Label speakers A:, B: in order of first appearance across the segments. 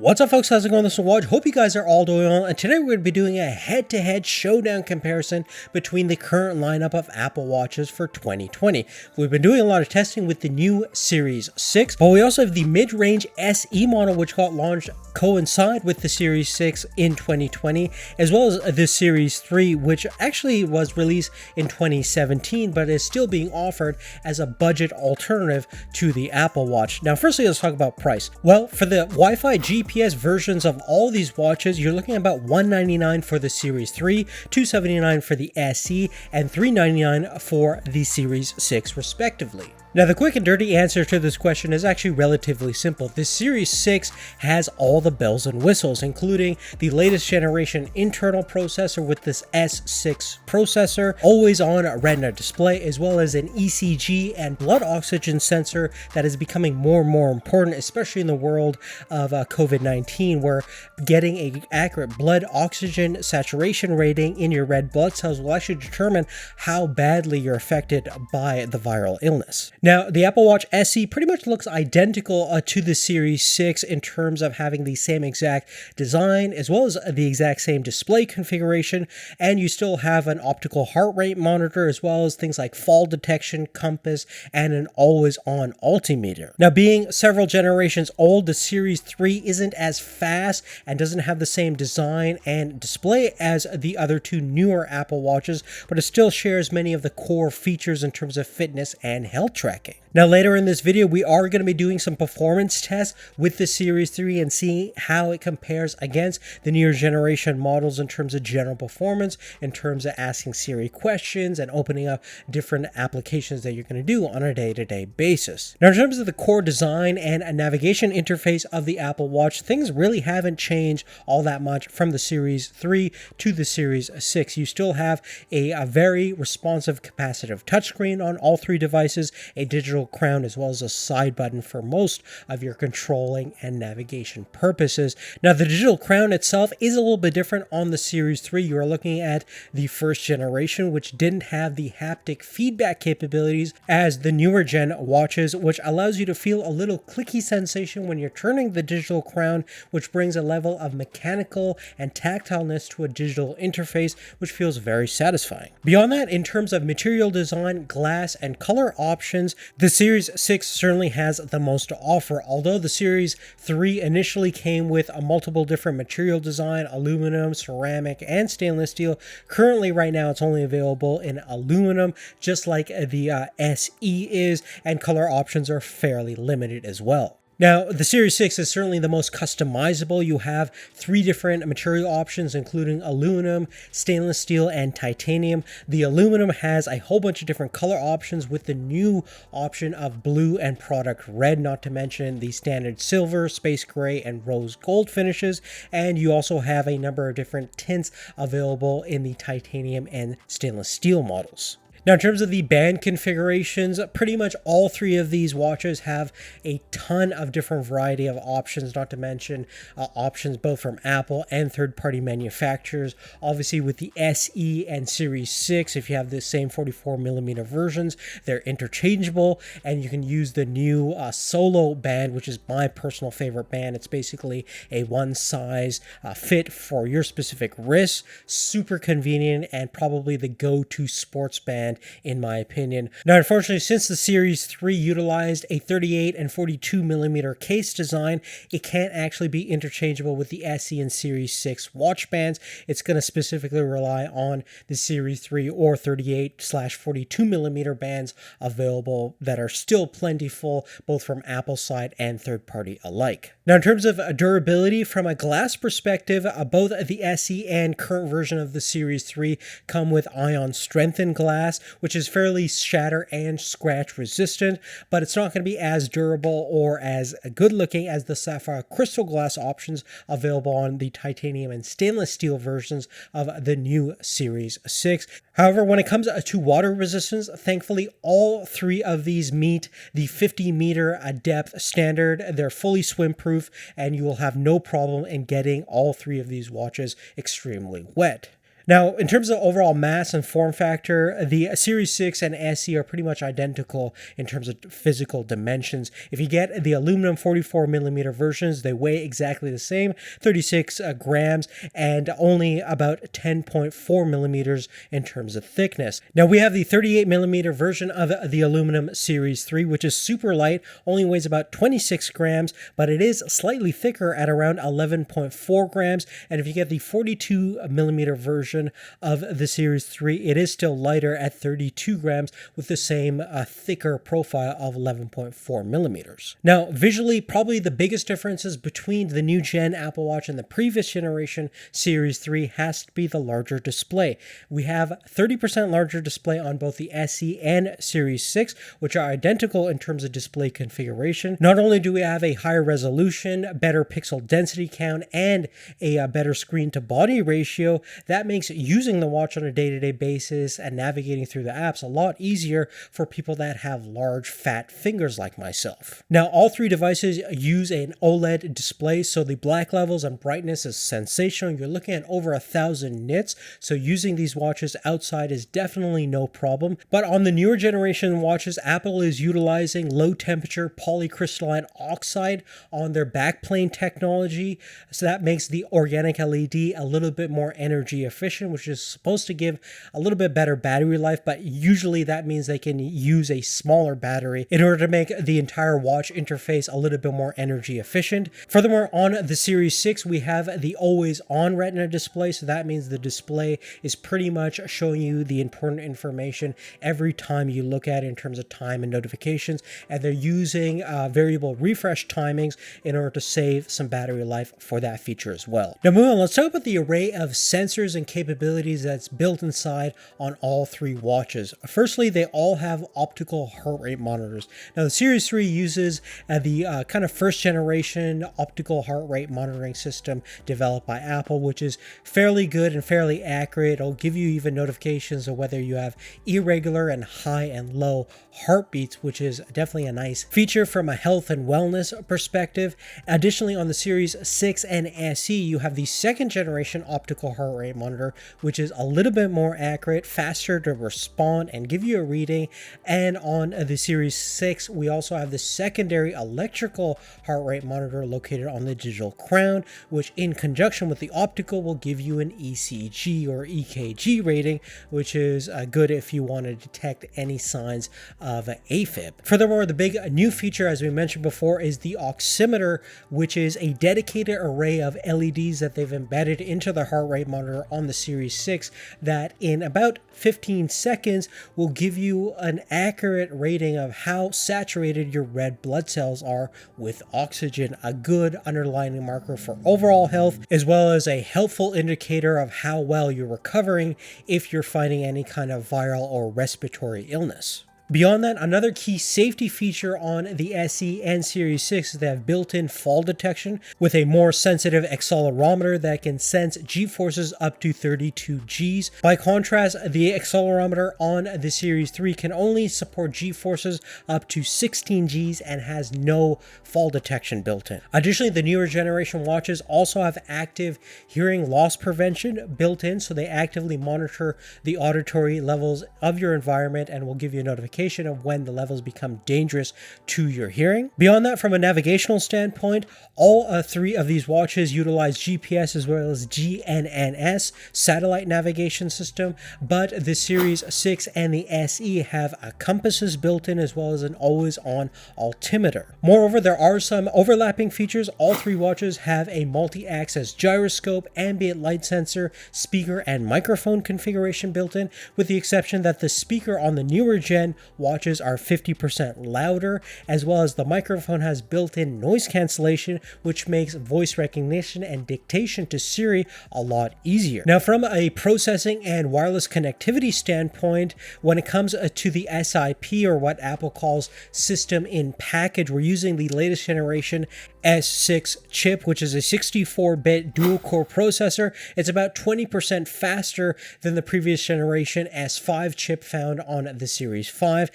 A: What's up, folks? How's it going? This is Waj. Hope you guys are all doing well. And today we're going to be doing a head-to-head showdown comparison between the current lineup of Apple Watches for 2020. We've been doing a lot of testing with the new Series 6, but we also have the mid-range SE model, which got launched coincide with the Series 6 in 2020, as well as the Series 3, which actually was released in 2017, but is still being offered as a budget alternative to the Apple Watch. Now, firstly, let's talk about price. Well, for the Wi-Fi GPS versions of all these watches, you're looking at about $199 for the Series 3, $279 for the SE, and $399 for the Series 6 respectively. Now, the quick and dirty answer to this question is actually relatively simple. The Series 6 has all the bells and whistles, including the latest generation internal processor with this S6 processor, always on Retina display, as well as an ECG and blood oxygen sensor that is becoming more and more important, especially in the world of COVID-19, where getting an accurate blood oxygen saturation rating in your red blood cells will actually determine how badly you're affected by the viral illness. Now, the Apple Watch SE pretty much looks identical to the Series 6 in terms of having the same exact design, as well as the exact same display configuration, and you still have an optical heart rate monitor, as well as things like fall detection, compass, and an always-on altimeter. Now, being several generations old, the Series 3 isn't as fast and doesn't have the same design and display as the other two newer Apple Watches, but it still shares many of the core features in terms of fitness and health tracking. Now, later in this video, we are going to be doing some performance tests with the Series 3 and seeing how it compares against the newer generation models in terms of general performance, in terms of asking Siri questions and opening up different applications that you're going to do on a day-to-day basis. Now, in terms of the core design and navigation interface of the Apple Watch, things really haven't changed all that much from the Series 3 to the Series 6. You still have a very responsive capacitive touchscreen on all three devices, a digital crown, as well as a side button for most of your controlling and navigation purposes. Now, the digital crown itself is a little bit different on the Series 3. You are looking at the first generation, which didn't have the haptic feedback capabilities as the newer gen watches, which allows you to feel a little clicky sensation when you're turning the digital crown, which brings a level of mechanical and tactileness to a digital interface, which feels very satisfying. Beyond that, in terms of material design, glass, and color options, the Series 6 certainly has the most to offer. Although the Series 3 initially came with a multiple different material design, aluminum, ceramic, and stainless steel, currently right now it's only available in aluminum, just like the SE is, and color options are fairly limited as well. Now, the Series 6 is certainly the most customizable. You have three different material options, including aluminum, stainless steel, and titanium. The aluminum has a whole bunch of different color options with the new option of blue and product red, not to mention the standard silver, space gray, and rose gold finishes. And you also have a number of different tints available in the titanium and stainless steel models. Now, in terms of the band configurations, pretty much all three of these watches have a ton of different variety of options, not to mention options both from Apple and third-party manufacturers. Obviously, with the SE and Series 6, if you have the same 44mm versions, they're interchangeable, and you can use the new Solo band, which is my personal favorite band. It's basically a one-size fit for your specific wrist, super convenient, and probably the go-to sports band in my opinion. Now, unfortunately, since the Series 3 utilized a 38 and 42mm case design, it can't actually be interchangeable with the SE and Series 6 watch bands. It's going to specifically rely on the Series 3 or 38/42mm bands available that are still plentiful, both from Apple side and third party alike. Now, in terms of durability, from a glass perspective, both the SE and current version of the Series 3 come with ion strengthened glass, which is fairly shatter and scratch resistant, but it's not going to be as durable or as good looking as the sapphire crystal glass options available on the titanium and stainless steel versions of the new Series 6. However, when it comes to water resistance, thankfully all three of these meet the 50-meter depth standard. They're fully swim-proof, and you will have no problem in getting all three of these watches extremely wet. Now, in terms of overall mass and form factor, the Series 6 and SE are pretty much identical in terms of physical dimensions. If you get the aluminum 44mm versions, they weigh exactly the same, 36 grams, and only about 10.4 millimeters in terms of thickness. Now, we have the 38mm version of the aluminum Series 3, which is super light, only weighs about 26 grams, but it is slightly thicker at around 11.4 grams. And if you get the 42mm version of the Series 3, it is still lighter at 32 grams with the same thicker profile of 11.4 millimeters. Now, visually, probably the biggest differences between the new gen Apple Watch and the previous generation Series 3 has to be the larger display. We have 30% larger display on both the SE and Series 6, which are identical in terms of display configuration. Not only do we have a higher resolution, better pixel density count, and a better screen to body ratio, that makes using the watch on a day-to-day basis and navigating through the apps a lot easier for people that have large fat fingers like myself. Now, all three devices use an OLED display, so the black levels and brightness is sensational. You're looking at over 1,000 nits, so using these watches outside is definitely no problem. But on the newer generation watches, Apple is utilizing low temperature polycrystalline oxide on their backplane technology, so that makes the organic LED a little bit more energy efficient, which is supposed to give a little bit better battery life, but usually that means they can use a smaller battery in order to make the entire watch interface a little bit more energy efficient. Furthermore, on the Series 6, we have the always on Retina display, so that means the display is pretty much showing you the important information every time you look at it in terms of time and notifications, and they're using variable refresh timings in order to save some battery life for that feature as well. Now, moving on, let's talk about the array of sensors and capabilities that's built inside on all three watches. Firstly, they all have optical heart rate monitors. Now, the Series 3 uses the kind of first generation optical heart rate monitoring system developed by Apple, which is fairly good and fairly accurate. It'll give you even notifications of whether you have irregular and high and low heartbeats, which is definitely a nice feature from a health and wellness perspective. Additionally, on the Series 6 and SE, you have the second generation optical heart rate monitor, which is a little bit more accurate, faster to respond and give you a reading. And on the Series 6, we also have the secondary electrical heart rate monitor located on the digital crown, which in conjunction with the optical will give you an ECG or EKG rating, which is good if you want to detect any signs of AFib. Furthermore, the big new feature, as we mentioned before, is the oximeter, which is a dedicated array of LEDs that they've embedded into the heart rate monitor on the Series 6 that in about 15 seconds will give you an accurate rating of how saturated your red blood cells are with oxygen, a good underlying marker for overall health, as well as a helpful indicator of how well you're recovering if you're fighting any kind of viral or respiratory illness. Beyond that, another key safety feature on the SE and Series 6 is they have built-in fall detection with a more sensitive accelerometer that can sense G-forces up to 32 Gs. By contrast, the accelerometer on the Series 3 can only support G-forces up to 16 Gs and has no fall detection built in. Additionally, the newer generation watches also have active hearing loss prevention built in, so they actively monitor the auditory levels of your environment and will give you a notification of when the levels become dangerous to your hearing. Beyond that, from a navigational standpoint, all three of these watches utilize GPS as well as GNSS satellite navigation system, but the Series 6 and the SE have compasses built in as well as an always-on altimeter. Moreover, there are some overlapping features. All three watches have a multi-axis gyroscope, ambient light sensor, speaker, and microphone configuration built in, with the exception that the speaker on the newer gen watches are 50% louder, as well as the microphone has built-in noise cancellation, which makes voice recognition and dictation to Siri a lot easier. Now, from a processing and wireless connectivity standpoint, when it comes to the SiP, or what Apple calls system in package, we're using the latest generation S6 chip, which is a 64-bit dual-core processor. It's about 20% faster than the previous generation S5 chip found on the Series 5.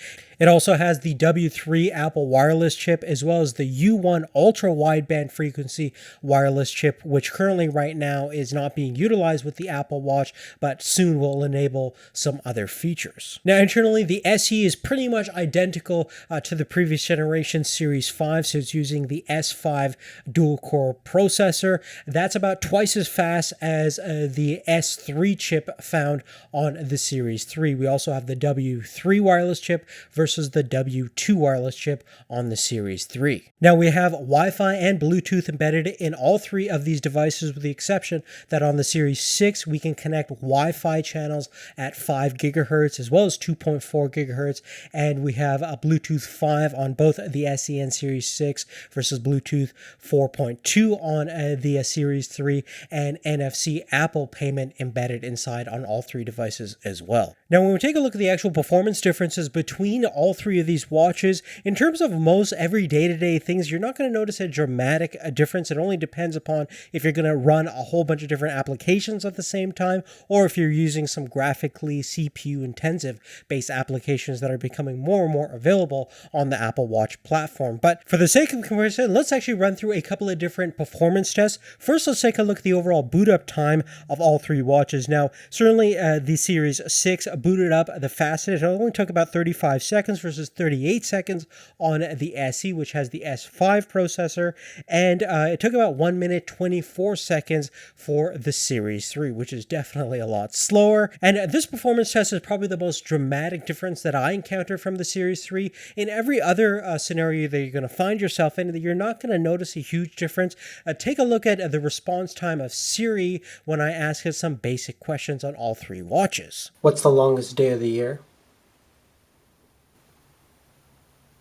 A: It also has the W3 Apple wireless chip as well as the U1 ultra wideband frequency wireless chip, which currently right now is not being utilized with the Apple Watch, but soon will enable some other features. Now, internally, the SE is pretty much identical to the previous generation Series 5, so it's using the S5 dual-core processor. That's about twice as fast as the S3 chip found on the Series 3. We also have the W3 wireless chip versus the W2 wireless chip on the Series 3. Now, we have Wi-Fi and Bluetooth embedded in all three of these devices, with the exception that on the Series 6 we can connect Wi-Fi channels at 5 gigahertz as well as 2.4 gigahertz, and we have a Bluetooth 5 on both the SE and Series 6 versus Bluetooth 4.2 on the Series 3, and NFC Apple payment embedded inside on all three devices as well. Now, when we take a look at the actual performance differences between all three of these watches, in terms of most every day-to-day things, you're not going to notice a dramatic difference. It only depends upon if you're going to run a whole bunch of different applications at the same time, or if you're using some graphically CPU-intensive based applications that are becoming more and more available on the Apple Watch platform. But for the sake of comparison, let's actually run through a couple of different performance tests. First, let's take a look at the overall boot up time of all three watches. Now, certainly the Series 6 booted up the fastest. It only took about 35 seconds versus 38 seconds on the SE, which has the S5 processor, and it took about 1 minute 24 seconds for the Series 3, which is definitely a lot slower. And this performance test is probably the most dramatic difference that I encountered from the Series 3. In every other scenario that you're going to find yourself in, you're not going to notice a huge difference. Take a look at the response time of Siri when I ask it some basic questions on all three watches. What's the longest day of the year?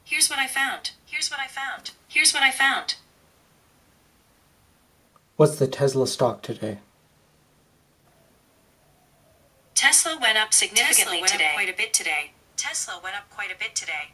B: Here's what I found. Here's what I found. Here's what I found.
A: What's the Tesla stock today?
B: Tesla went up significantly today. Quite a bit today. Tesla went up quite a bit today.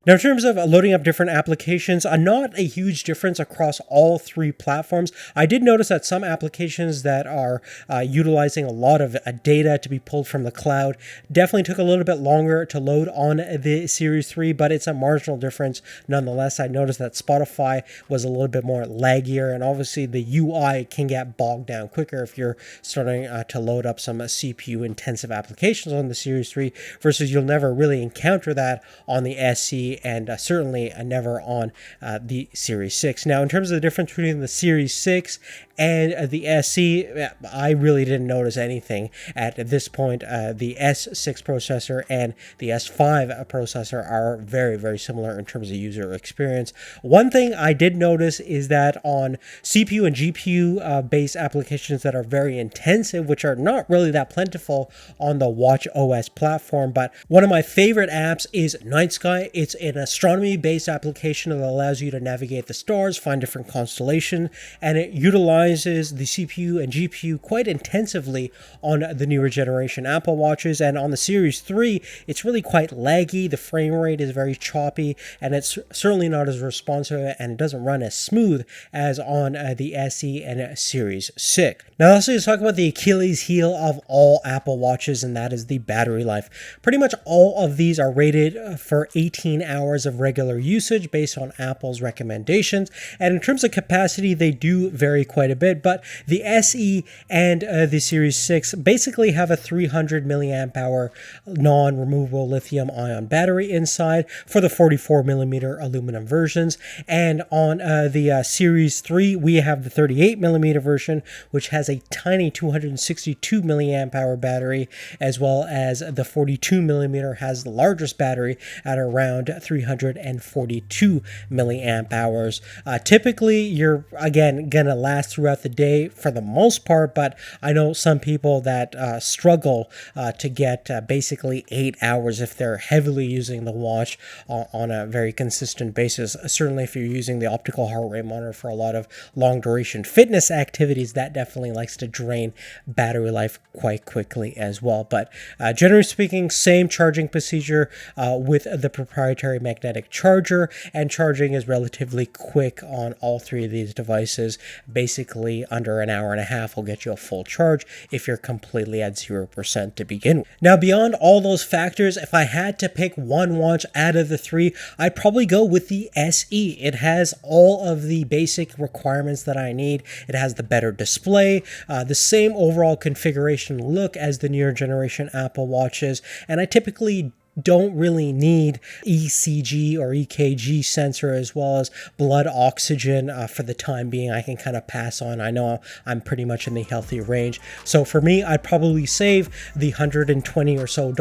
A: Now, in terms of loading up different applications, not a huge difference across all three platforms. I did notice that some applications that are utilizing a lot of data to be pulled from the cloud definitely took a little bit longer to load on the Series 3, but it's a marginal difference nonetheless. I noticed that Spotify was a little bit more laggier, and obviously the UI can get bogged down quicker if you're starting to load up some CPU-intensive applications on the Series 3, versus you'll never really encounter that on the SE, and certainly never on the Series 6. Now, in terms of the difference between the Series 6 and the SE, I really didn't notice anything at this point. The S6 processor and the S5 processor are very, very similar in terms of user experience. One thing I did notice is that on CPU and GPU based applications that are very intensive, which are not really that plentiful on the Watch OS platform, but one of my favorite apps is Night Sky. It's an astronomy-based application that allows you to navigate the stars, find different constellations, and it utilizes the CPU and GPU quite intensively on the newer generation Apple Watches. And on the Series 3, it's really quite laggy. The frame rate is very choppy, and it's certainly not as responsive, and it doesn't run as smooth as on the SE and Series 6. Now, lastly, let's talk about the Achilles heel of all Apple Watches, and that is the battery life. Pretty much all of these are rated for 18 hours of regular usage based on Apple's recommendations, and in terms of capacity, they do vary quite a bit, but the SE and the Series 6 basically have a 300 milliamp hour non-removable lithium-ion battery inside for the 44 millimeter aluminum versions, and on the Series 3, we have the 38 millimeter version, which has a tiny 262 milliamp hour battery, as well as the 42 millimeter has the largest battery at around 342 milliamp hours. Typically, you're again gonna last throughout the day for the most part, but I know some people that struggle to get basically 8 hours if they're heavily using the watch on a very consistent basis. Certainly, if you're using the optical heart rate monitor for a lot of long duration fitness activities, that definitely likes to drain battery life quite quickly as well. But generally speaking, same charging procedure with the proprietary proprietary magnetic charger, and charging is relatively quick on all three of these devices. Basically, under an hour and a half will get you a full charge if you're completely at 0% to begin with. Now, beyond all those factors, if I had to pick one watch out of the three, I'd probably go with the SE. It has all of the basic requirements that I need. It has the better display, the same overall configuration look as the newer generation Apple Watches, and I typically don't really need ECG or EKG sensor as well as blood oxygen for the time being. I can kind of pass on. I know I'm pretty much in the healthy range. So for me, I'd probably save the $120 or so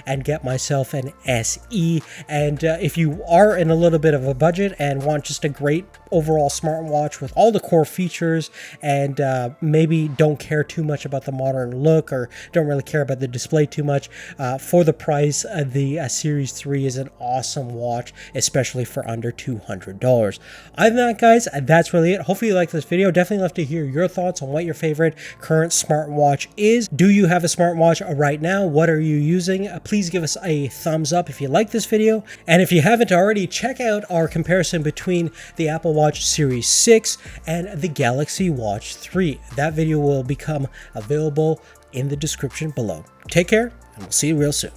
A: and get myself an SE. And if you are in a little bit of a budget and want just a great overall smartwatch with all the core features and maybe don't care too much about the modern look or don't really care about the display too much, for the price, the Series 3 is an awesome watch, especially for under $200. Other than that, guys, that's really it. Hopefully you like this video. Definitely love to hear your thoughts on what your favorite current smartwatch is. Do you have a smartwatch right now? What are you using? Please give us a thumbs up if you like this video. And if you haven't already, check out our comparison between the Apple Watch Series 6 and the Galaxy Watch 3. That video will become available in the description below. Take care, and we'll see you real soon.